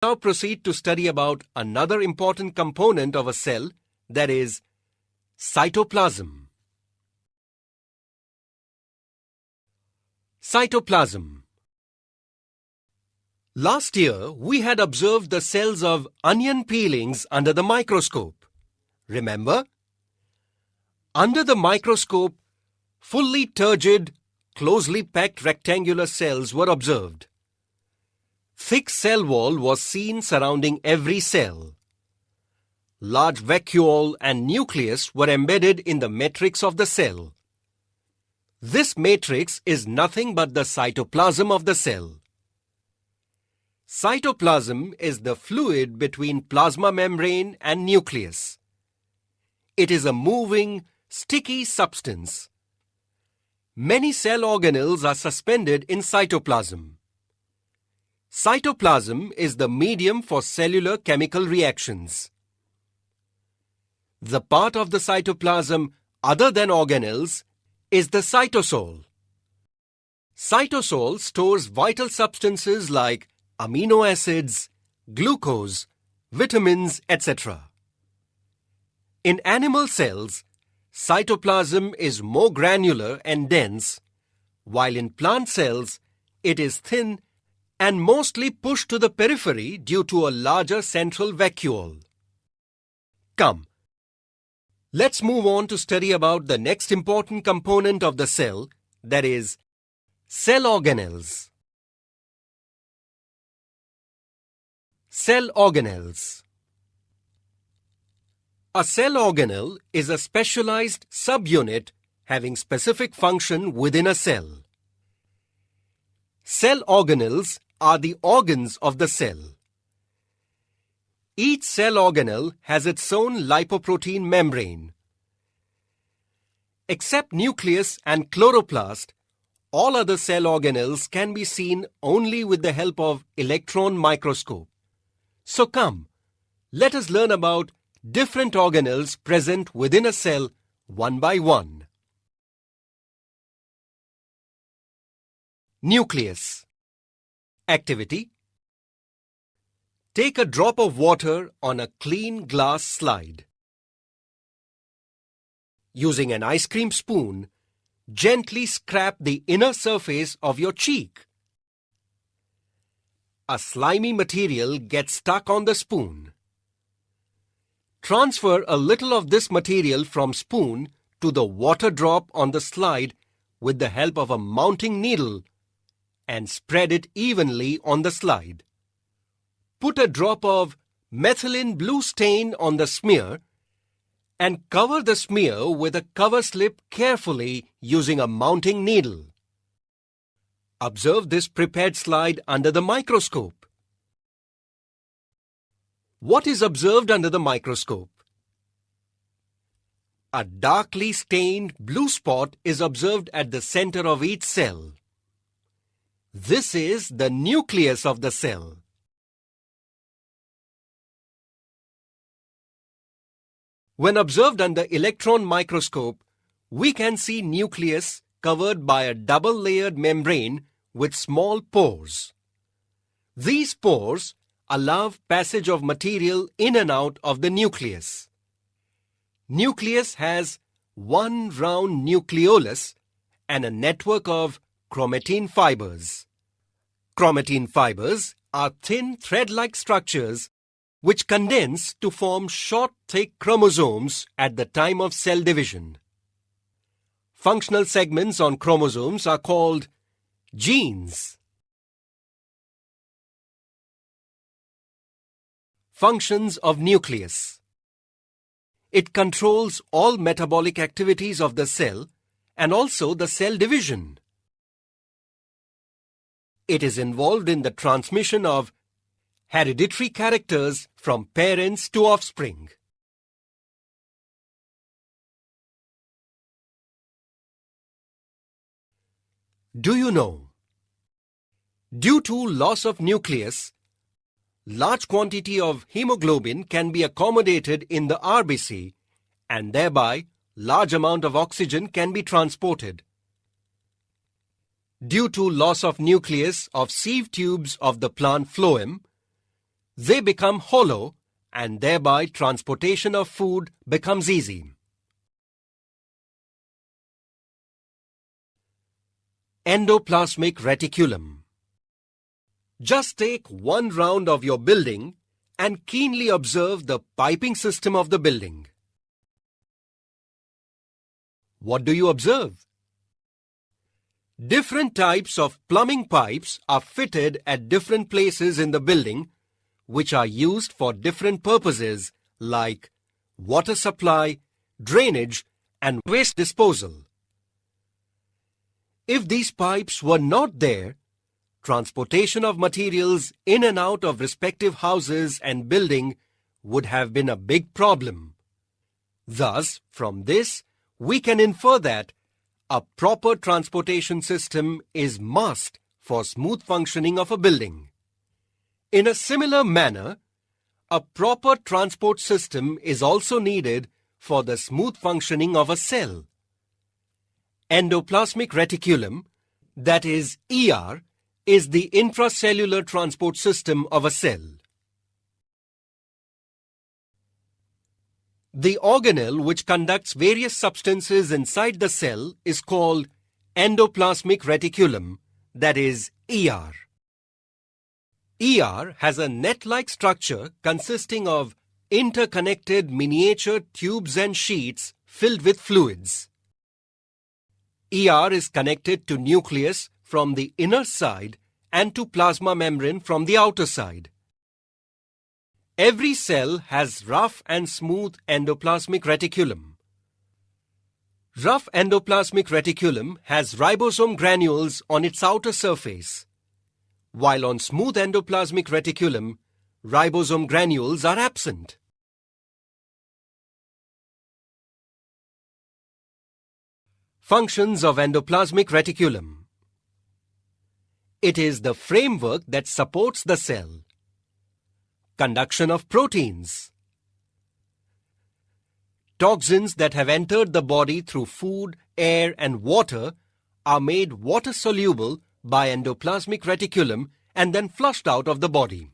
now proceed to study about another important component of a cell, that is cytoplasm. Cytoplasm. Last year, we had observed the cells of onion peelings under the microscope. Remember? Under the microscope, fully turgid, closely packed rectangular cells were observed. Thick cell wall was seen surrounding every cell. Large vacuole and nucleus were embedded in the matrix of the cell. This matrix is nothing but the cytoplasm of the cell. Cytoplasm is the fluid between plasma membrane and nucleus. It is a moving, sticky substance. Many cell organelles are suspended in cytoplasm. Cytoplasm is the medium for cellular chemical reactions. The part of the cytoplasm other than organelles is the cytosol. Cytosol stores vital substances like amino acids, glucose, vitamins, etc. In animal cells, cytoplasm is more granular and dense, while in plant cells, it is thin and mostly pushed to the periphery due to a larger central vacuole. Come, let's move on to study about the next important component of the cell, that is, cell organelles. Cell organelles. A cell organelle is a specialized subunit having specific function within a cell. Cell organelles are the organs of the cell. Each cell organelle has its own lipoprotein membrane. Except nucleus and chloroplast, all other cell organelles can be seen only with the help of electron microscope. So come, let us learn about different organelles present within a cell one by one. Nucleus. Activity: take a drop of water on a clean glass slide. Using an ice cream spoon, gently scrape the inner surface of your cheek. A slimy material gets stuck on the spoon. Transfer a little of this material from spoon to the water drop on the slide with the help of a mounting needle and spread it evenly on the slide. Put a drop of methylene blue stain on the smear and cover the smear with a cover slip carefully using a mounting needle. Observe this prepared slide under the microscope. What is observed under the microscope? A darkly stained blue spot is observed at the center of each cell. This is the nucleus of the cell. When observed under electron microscope, we can see nucleus covered by a double-layered membrane with small pores. These pores allow passage of material in and out of the nucleus. Nucleus has one round nucleolus and a network of chromatin fibers. Chromatin fibers are thin thread-like structures which condense to form short, thick chromosomes at the time of cell division. Functional segments on chromosomes are called genes. Functions of nucleus. It controls all metabolic activities of the cell and also the cell division. It is involved in the transmission of hereditary characters from parents to offspring. Do you know? Due to loss of nucleus, large quantity of hemoglobin can be accommodated in the RBC and thereby large amount of oxygen can be transported. Due to loss of nucleus of sieve tubes of the plant phloem, They become hollow and thereby transportation of food becomes easy. Endoplasmic reticulum. Just take one round of your building and keenly observe the piping system of the building. What do you observe? Different types of plumbing pipes are fitted at different places in the building, which are used for different purposes like water supply, drainage, and waste disposal. If these pipes were not there, transportation of materials in and out of respective houses and building would have been a big problem. Thus, from this, we can infer that a proper transportation system is must for smooth functioning of a building. In a similar manner, a proper transport system is also needed for the smooth functioning of a cell. Endoplasmic reticulum, that is ER, is the intracellular transport system of a cell. The organelle which conducts various substances inside the cell is called endoplasmic reticulum, that is ER. ER has a net-like structure consisting of interconnected miniature tubes and sheets filled with fluids. ER is connected to nucleus from the inner side and to plasma membrane from the outer side. Every cell has rough and smooth endoplasmic reticulum. Rough endoplasmic reticulum has ribosome granules on its outer surface, while on smooth endoplasmic reticulum, ribosome granules are absent. Functions of endoplasmic reticulum. It is the framework that supports the cell. Conduction of proteins. Toxins that have entered the body through food, air, and water are made water-soluble by endoplasmic reticulum and then flushed out of the body.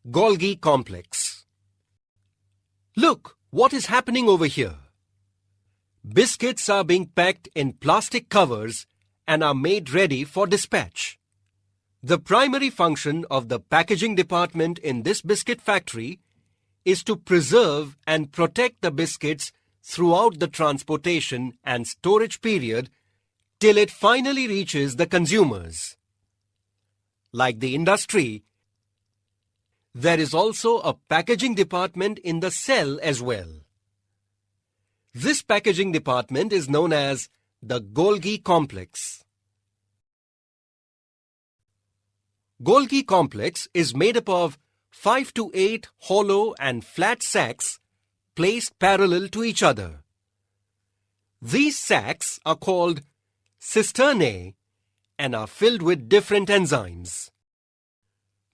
Golgi complex. Look what is happening over here. Biscuits are being packed in plastic covers and are made ready for dispatch. The primary function of the packaging department in this biscuit factory is to preserve and protect the biscuits throughout the transportation and storage period till it finally reaches the consumers. Like the industry, there is also a packaging department in the cell as well. This packaging department is known as the Golgi complex. Golgi complex is made up of 5 to 8 hollow and flat sacs placed parallel to each other. These sacs are called cisternae and are filled with different enzymes.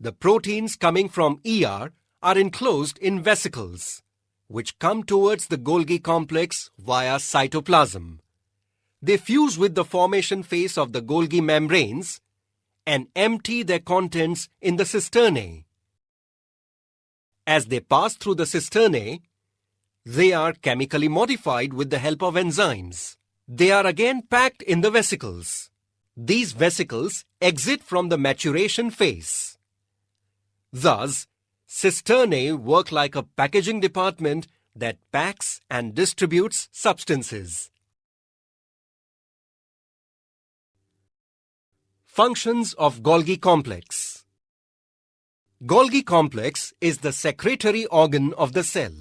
The proteins coming from ER are enclosed in vesicles, which come towards the Golgi complex via cytoplasm. They fuse with the formation phase of the Golgi membranes and empty their contents in the cisternae. As they pass through the cisternae, they are chemically modified with the help of enzymes. They are again packed in the vesicles. These vesicles exit from the maturation phase. Thus, cisternae work like a packaging department that packs and distributes substances. Functions of Golgi complex. Golgi complex is the secretory organ of the cell.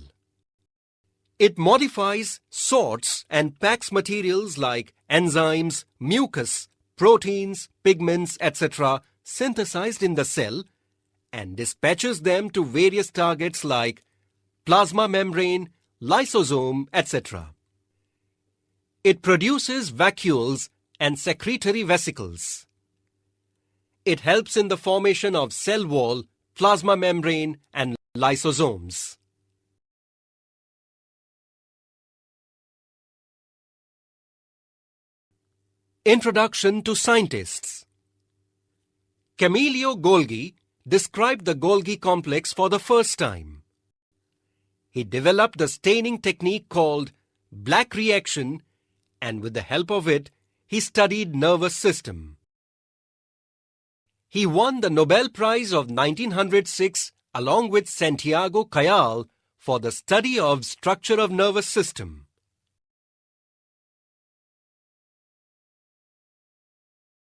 It modifies, sorts, and packs materials like enzymes, mucus, proteins, pigments, etc. synthesized in the cell and dispatches them to various targets like plasma membrane, lysosome, etc. It produces vacuoles and secretory vesicles. It helps in the formation of cell wall, plasma membrane, and lysosomes. Introduction to Scientists. Camillo Golgi described the Golgi complex for the first time. He developed the staining technique called black reaction, and with the help of it, he studied nervous system. He won the Nobel Prize of 1906 along with Santiago Cayal for the study of structure of nervous system.